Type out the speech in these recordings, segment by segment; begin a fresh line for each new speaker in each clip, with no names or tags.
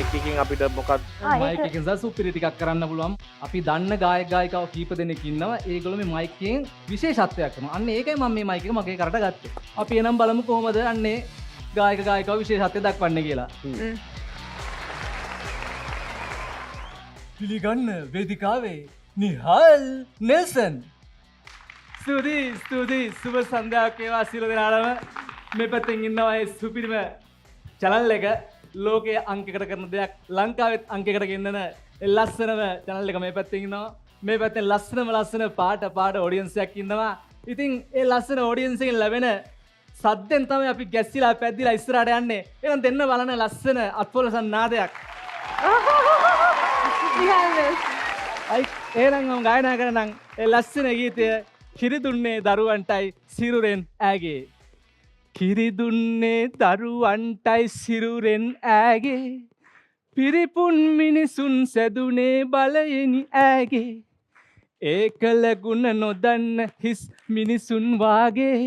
Mic එකකින් අපිට මොකක්ද
මයික් එකෙන් සහ සුපිරි ටිකක් කරන්න පුළුවන්. අපි දන්න ගායක ගායිකාව කීප දෙනෙක් ඉන්නවා. ඒගොල්ලෝ මේ මයික් එකෙන් විශේෂත්වයක් කරනවා. අන්න ඒකයි මම මේ මයික් එක මගේ කරට ගත්තේ. අපි එනම් බලමු කොහොමද අන්නේ ගායක ගායිකාව විශේෂත්වය දක්වන්නේ කියලා. පිළිගන්න වේදිකාවේ නිහාල් නෙල්සන්. ස්තුතියි සුබ සන්ධ්‍යාවක් වේවා සියලු දෙනාටම. මේ පැත්තෙන් ඉන්නවා ඒ සුපිරිම channel එක ලෝකයේ අංකයකට කරන දෙයක් ලංකාවෙත් අංකයකට ගෙන්නන ලස්සනම channel එක මේ පැත්තෙන් ඉන්නවා. මේ පැත්තෙන් ලස්සන පාට ඔඩියන්ස් එකක් ඉන්නවා. ඉතින් ඒ ලස්සන ඔඩියන්ස් එකෙන් ලැබෙන සද්දෙන් තමයි අපි ගැස්සිලා පැද්දිලා ඉස්සරහට යන්නේ. එහෙනම් දෙන්න බලන ලස්සන අත්පොලසන් නාදයක්. එහෙනම් මම ගායනා කරනම් ඒ ලස්සන ගීතය කිරිදුන්නේ දරුවන්ටයි සිරුරෙන් ඈගේ. කිරිදුන්නේ දරුවන්ටයි සිරුරෙන් ඈගේ. පිරිපුන් මිනිසුන් සැදුනේ බලයෙනි ඈගේ. ඒකල ගුණ නොදන්න හිස් මිනිසුන් වාගේ.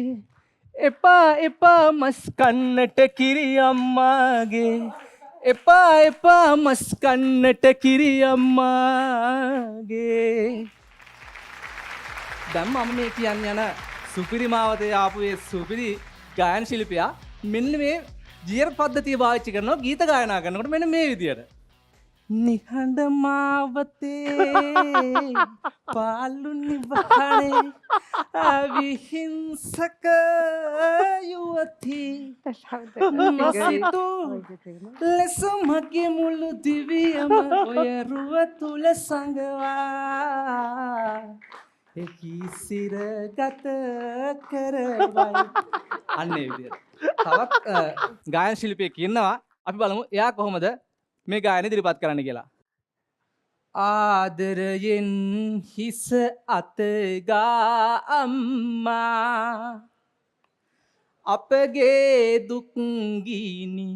එපා මස් කන්නට කිරි අම්මාගේ. එපා මස් කන්නට කිරි අම්මාගේ. දැන් මම මේ කියන්න යන සුපිරි මාවතේ ආපු ඒ සුපිරි ගායන ශිල්පියා මෙන්න මේ ජීර් පද්ධතිය පාවිච්චි කරනවා ගීත ගායනා කරනකොට මෙන්න මේ විදියට. නිහඬ මාවතේ පාලු නිවහනේ අවිහිංසක යුවති මසිතු ලෙස මගේ මුළු දිවියම ඔය රුව තුල සංගවා කිසිර ගත කරවයි. අන්නේ විදියට. තවත් ගායන ශිල්පියෙක් ඉන්නවා. අපි බලමු එයා කොහොමද මේ ගායන ඉදිරිපත් කරන්න කියලා. ආදරයෙන් හිස අතගා අම්මා අපගේ දුක් ගිනි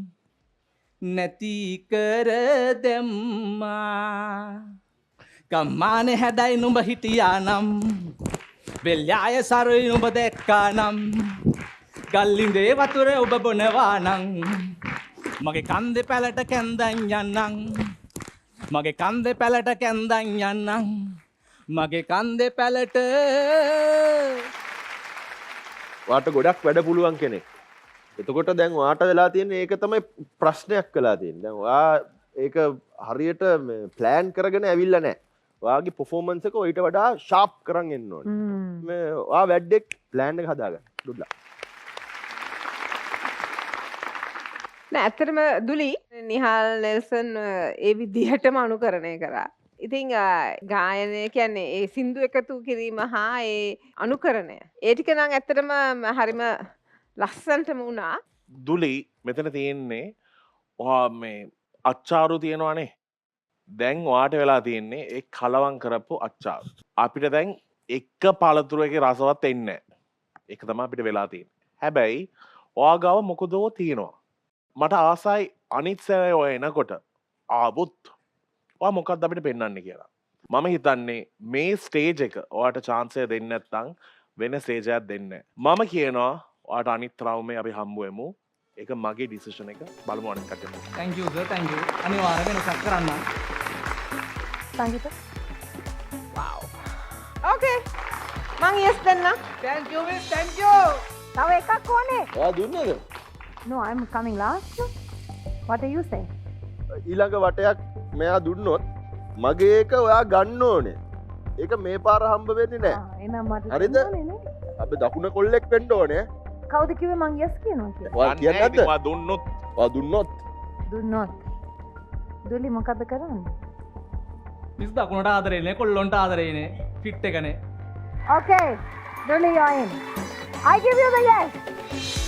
නැති කර දැම්මා. ගම්මානේ හැඩයි නුඹ හිටියා නම් වෙල්යාය සරුයි නුඹ දැක්කා නම් ගල්ලින්දේ වතුර ඔබ බොනවා නම් මගේ කන්දේ පැලට කැන්දන් යන්නම්. මගේ කන්දේ පැලට කැන්දන් යන්නම්. මගේ කන්දේ පැලට.
වාට ගොඩක් වැඩ පුළුවන් කෙනෙක්. එතකොට දැන් වාට වෙලා තියෙන්නේ ඒක තමයි ප්‍රශ්නයක් වෙලා තියෙන්නේ. දැන් ඔයා ඒක හරියට ප්ලෑන් කරගෙන ඇවිල්ලා නැහැ. ඔයාගේ පර්ෆෝමන්ස් එක ඊට වඩා ෂාප් කරන් එන්න ඕනේ. මේ ඔයා වැඩෙක් ප්ලෑන් එක හදාගන්න. good luck.
ඇත්තටම දුලි නිහාල් නෙල්සන් ඒ විදිහටම අනුකරණය කරා. ඉතින් ගායනය කියන්නේ ඒ සින්දු එකතු කිරීම හා ඒ අනුකරණය. ඒ ටික නම් ඇත්තටම හරිම ලස්සනටම වුණා.
දුලි මෙතන තියෙන්නේ ඔයා මේ අච්චාරු තියෙනවානේ. දැන් ඔයාට වෙලා තියෙන්නේ ඒ කලවම් කරපු අච්චාරු. අපිට දැන් එක පළතුරකේ රසවත් එන්නේ නැහැ. ඒක තමයි අපිට වෙලා තියෙන්නේ. හැබැයි ඔයා ගාව මොකදෝ තියෙනවා. මට ආසයි අනිත් සැරේ ඔය එනකොට ආවොත් ඔයා මොකක්ද අපිට පෙන්වන්නේ කියලා. මම හිතන්නේ මේ ස්ටේජ් එක ඔයාට chance එක දෙන්නේ නැත්නම් වෙන ස්ටේජ් එකක් දෙන්නේ නැහැ. මම කියනවා ඔයාට අනිත් රවුමේ අපි හම්බ වෙමු. ඒක මගේ ඩිසිෂන් එක. බලමු අනිත් කටට.
thank you sir thank you. අනිවාර්යයෙන් වෙනසක් කරන්න.
සංගීත. wow. okay. මං yes දෙන්න.
thank you miss thank you.
තව එකක් ඕනේ.
ඔයා දුන්නේද?
No, I'm coming last. What are you saying?
ඊළඟ වටයක් මෙයා දුන්නොත් මගේ එක ඔයා ගන්න ඕනේ. ඒක මේ පාර හම්බ වෙන්නේ නැහැ.
එහෙනම් මට
හරිද? අපි දකුණ කොල්ලෙක් වෙන්න ඕනේ.
කවුද කිව්වේ මං yes කියනවා කියලා?
ඔයා කියන්නේ නැද්ද? ඔයා දුන්නොත්. ඔයා දුන්නොත්.
දුන්නොත්. දුලි මොකද කරන්නේ?
මිස් දකුණට ආදරේනේ කොල්ලොන්ට ආදරේනේ ෆිට් එකනේ.
Okay. Duli, you're in. I give you the yes.